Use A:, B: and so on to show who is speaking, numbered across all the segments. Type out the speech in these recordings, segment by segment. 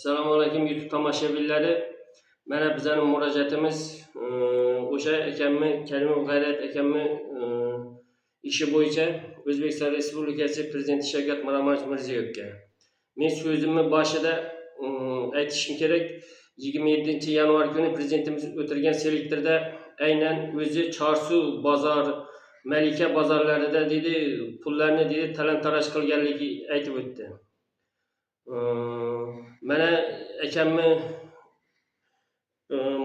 A: Assalomu alaykum YouTube tomoshabinlari. Mana bizning murojaatimiz o'sha akamni Karimov G'ayrat akamni ishi bo'yicha O'zbekiston Respublikasi Prezidenti Shavkat Mirziyoyevga. Men so'zimni boshida aytishim kerak. 27-yanvar kuni prezidentimiz o'tirgan selektorda aynan o'zi Chorsu bozor, Malika bozorlarida dedi, pullarni dedi talon-taroj qilganligi aytib o'tdi. Mana akamni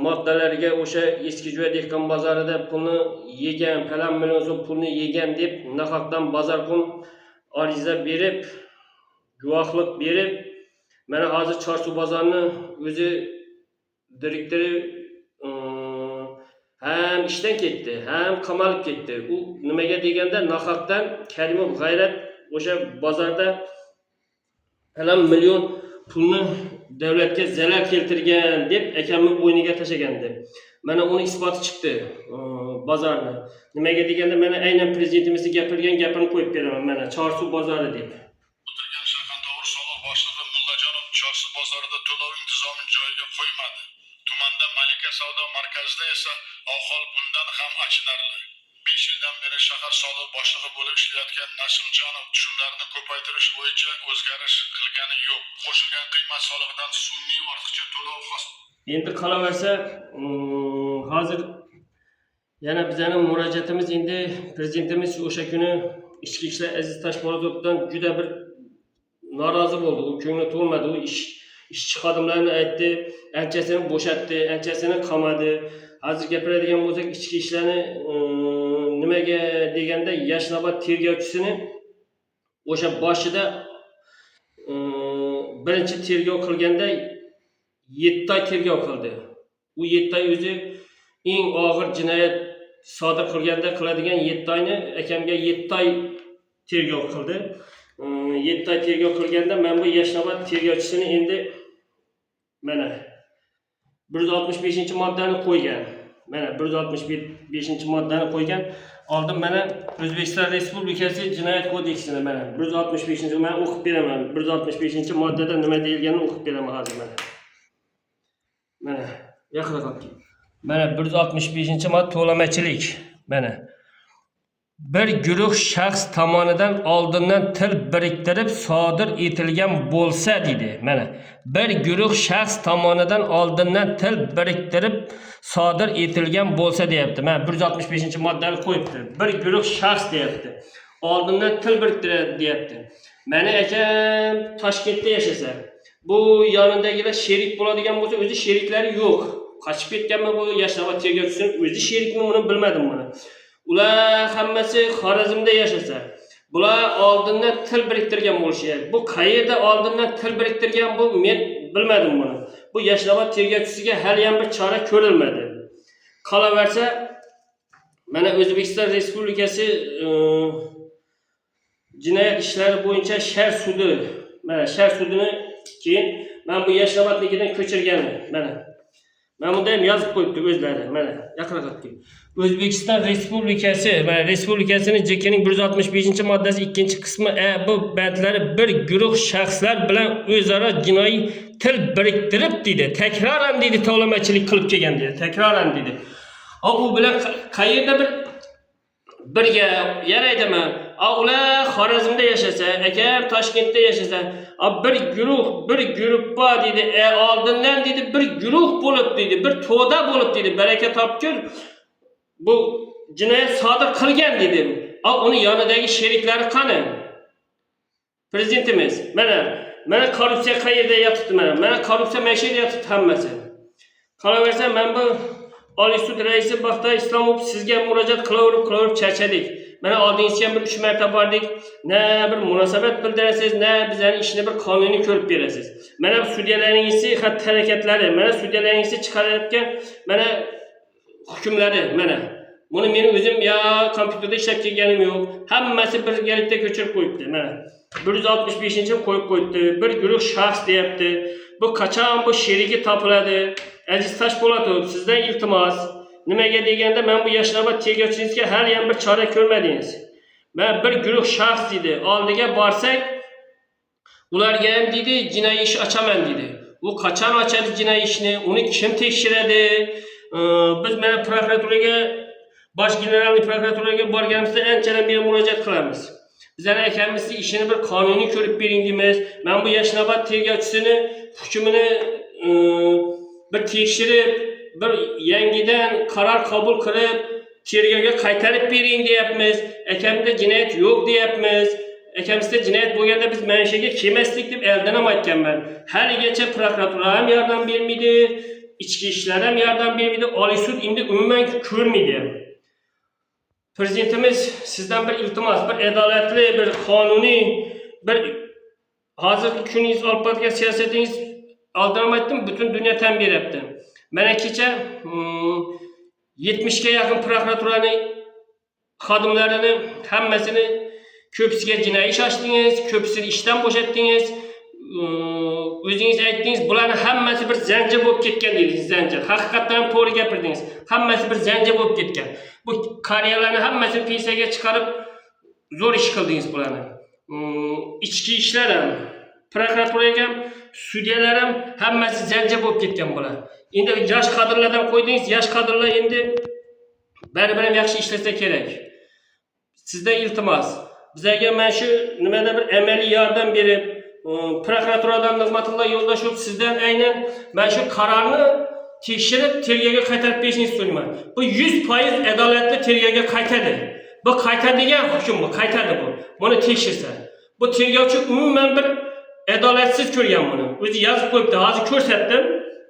A: moddalarga o'sha Eskijo'ya dehqon bozorida pulni yegan, falan million so'm pulni yegan deb nahaqdan bozorqum ariza berib, guvohlik berib, mana hozir Chorsu bozorni o'zi direktori ham ishdan ketdi, ham qamalib ketdi. U nimaga deganda nahaqdan Karimov G'ayrat o'sha bozorda falan million pulni davlatga zarar keltirgan deb akamni bo'yniga tashlagandi. Mana uni isboti chiqdi bozorni. Nimaga deganda mana aynan prezidentimizning gapirgan gapini qo'yib beraman. Mana Chorsu bozori deb.
B: O'tirgan Shayxontohur soliq boshlig'i Mullajonov Chorsu bozorida to'lov intizomini joyiga qo'ymadi. Tumanda Malika savdo markazida esa ahol bundan ham achinarli. 5 yildan beri shahar soliq boshlig'i bo'lib ishlayotgan Nasimjonov tushumlarni ko'paytirish bo'yicha o'zgarish qilgani yo'q. Qo'shilgan qiymat solig'idan sun'iy ortiqcha to'lov
A: endi qolaversa, hozir yana bizning murojaatimiz endi prezidentimiz o'sha kuni ichki ishlar Aziz Tashpo'latovdan juda bir norozi bo'ldi. U ko'ngli to'lmadi. U ishchi xodimlarni aytdi, anchasini bo'shatdi, anchasini qamadi. Hozir gapiradigan bo'lsak, ichki ishlarni nimaga deganda Yashnobod tergovchisini o'sha boshida birinchi tergov qilganda 7 oy tergov qildi. U 7 oy o'zi eng og'ir jinoyat sodir qilganda qiladigan 7 oyni akamga 7 oy tergov qildi. 7 oy tergov qilganda men bu Yashnobod tergovchisini endi mana 165-moddani qo'ygan. Mana 165-moddani qo'ygan. Oldin mana O'zbekiston Respublikasi Jinoyat kodeksini mana 165-ni men o'qib beraman. 165-moddada nima deyilganini o'qib beraman hozir mana. Mana yaqinda qolib. Mana 165-mod to'lamachilik. Mana bir guruh shaxs tomonidan oldindan til biriktirib sodir etilgan bo'lsa dedi. Mana bir guruh shaxs tomonidan oldindan til biriktirib sodir etilgan bo'lsa deyapti. Mana 165-moddani qo'yibdi. Bir guruh shaxs deyapti. Oldindan til biriktiradi deyapti. Mana akam Toshkentda yashasa, bu yonidagilar sherik bo'ladigan bo'lsa, o'zi sheriklari yo'q. Qochib ketganmi bu Yashnobod tergovchisining o'zi sherikmi, buni bilmadim buni. Ular hammasi Xorazmda yashasa, bular oldindan til biriktirgan bo'lishadi. Bu qayerda oldindan til biriktirgan bu men bilmadim buni. Bu Yashnobod tergovchisiga hali ham bir chora ko'rilmadi. Qolaversa, mana O'zbekiston Respublikasi jinoyat ishlari bo'yicha shahar sudi, mana shahar sudini keyin men bu Yashnobodnikidan ko'chirganim. Mana men bunda ham yozib qo'yibdi o'zlari. Mana yaqinroq kelib. O'zbekiston Respublikasi, mana Respublikasining JKning 165-moddasi 2-qismi bu bandlari bir guruh shaxslar bilan o'zaro jinoiy til biriktirib dedi. Takroran dedi, to'lamachilik qilib kelgan dedi. Takroran dedi. U bilan qayerda birga yaraydimi? Ular Xorazmda yashasa, akam Toshkentda yashasa, bir guruhpa dedi, oldindan dedi bir guruh bo'lib dedi, bir to'da bo'lib dedi, baraka topgur bu jinoyat sodir qilgan dedi. Uni yonidagi sheriklari qani? Prezidentimiz, mana korrupsiya qayerda yotibdi mana? Mana korrupsiya mashina yotibdi hammasi. Qolaversa, men bu Oliy sud raisi Baxtiyor Islomov sizga murojaat qilaverib charchadik. Mana oldingizga bir 3 marta bordik. Na bir munosabat bildirasiz, na bizning ishni bir qonuniy ko'rib berasiz. Mana sudyalaringizning xatti-harakatlari, mana sudyalaringizning chiqarayotgan mana hukmlari, mana buni men o'zim ya kompyuterda ishlab kelganim yo'q. Hammasi birgalikda ko'chirib qo'yibdi. Mana 165-ni qo'yib qo'yibdi. Bir guruh shaxs deyapti. Bu qachon bu sherigi topiladi? Aziz Tashpo'latov, sizdan iltimos, nimaga deganda men bu Yashnobod tergovchingizga hali ham bir chora ko'rmadingiz. Men bir guruh shaxs dedi, oldiga borsak, ularga ham dedi jinoiy ish ochaman dedi. U qachon ochadi jinoiy ishni, uni kim tekshiradi? Biz mana prokuraturaga, bosh general prokuraturaga borganimizda anchadan beri murojaat qilamiz. Bizlar aytamiz, ishini bir qonuniy ko'rib bering deymiz. Men bu Yashnobod tergovchisini hukmini bir tekshirib, bir yangidan qaror qabul qilib, tergovga qaytarib bering deyapmiz. Akamda jinoyat yo'q deyapmiz. Akamizda jinoyat bo'lganda biz mana shu yerga kelmaslik deb eldan ham aytganman. Haligacha prokuratura ham yordam bermaydi, ichki ishlar ham yordam bermaydi, Oliy sud endi umuman ko'rmaydi. Prezidentimiz sizdan bir iltimos, bir adolatli, bir qonuniy, bir hozirgi kuningiz olib borgan siyosatingiz oldin aytdim, butun dunyo tan beryapti. Mana kecha 70 ga yaqin prokuraturaning xodimlarini hammasini ko'pisiga jinoiy ish ochdingiz, ko'pisini ishdan bo'shatdingiz. O'zingiz aytdingiz, bularning hammasi bir zanjir bo'lib ketgan dedingiz, zanjir. Haqiqatan ham to'g'ri gapirdingiz. Hammasi bir zanjir bo'lib ketgan. Bu qariyalarning hammasini pensiyaga chiqarib zo'r ish qildingiz bularni. Ichki ishlar ham, prokuraturaga ham, sudyalar ham hammasi zanjir bo'lib ketgan bular. Endi yosh kadrlardan qo'ydingiz, yosh kadrlar endi baribir ham yaxshi ishlasa kerak. Sizdan iltimos, bizlarga mana shu nimada bir amaliy yordam berib, prokuraturadan Nig'matullo Yo'ldoshev sizdan aynan mana shu qarorni tekshirib tergovga qaytarib berishingizni so'rayman. Bu 100% adolatli tergovga qaytadi. Bu qaytadigan hukm bu, qaytadi bu. Buni tekshirsa. Bu tergovchi umuman bir adolatsiz ko'rgan buni. O'zi yozib qo'yibdi, hozir ko'rsatdim.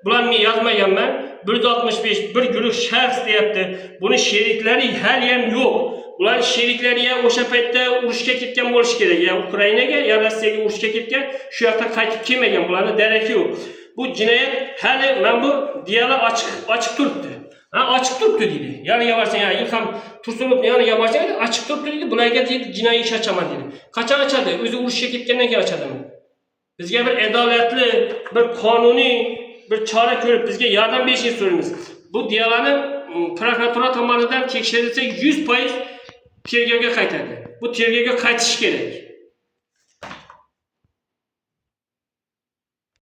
A: Bularni men yozmaganman. 165 bir guruh shaxs deyapti. Buni sheriklari hali ham yo'q. Ular sheriklari ya o'sha paytda urushga ketgan bo'lishi kerak. Ya Ukrainaga, ya Rossiyaga urushga ketgan, shu yoqdan qaytib kelmagan. Bularning daragi yo'q. Bu jinoyat hali men bu diyalar ochiq turibdi. Ha, ochiq turibdi dedi. Yoniga borsang, ya Ilhom Tursunovning yoniga borsang, ochiq turibdi dedi. Bularga jinoiy ish ochaman dedi. Qachon ochadi? O'zi urushga ketgandan keyin ochadimi? Bizga bir adolatli, bir qonuniy bir chora ko'rib bizga yordam berishingizni so'raymiz. Bu diyalarni prokuratura tomonidan tekshirilsa 100% tergovga qaytadi. Bu tergovga qaytish kerak.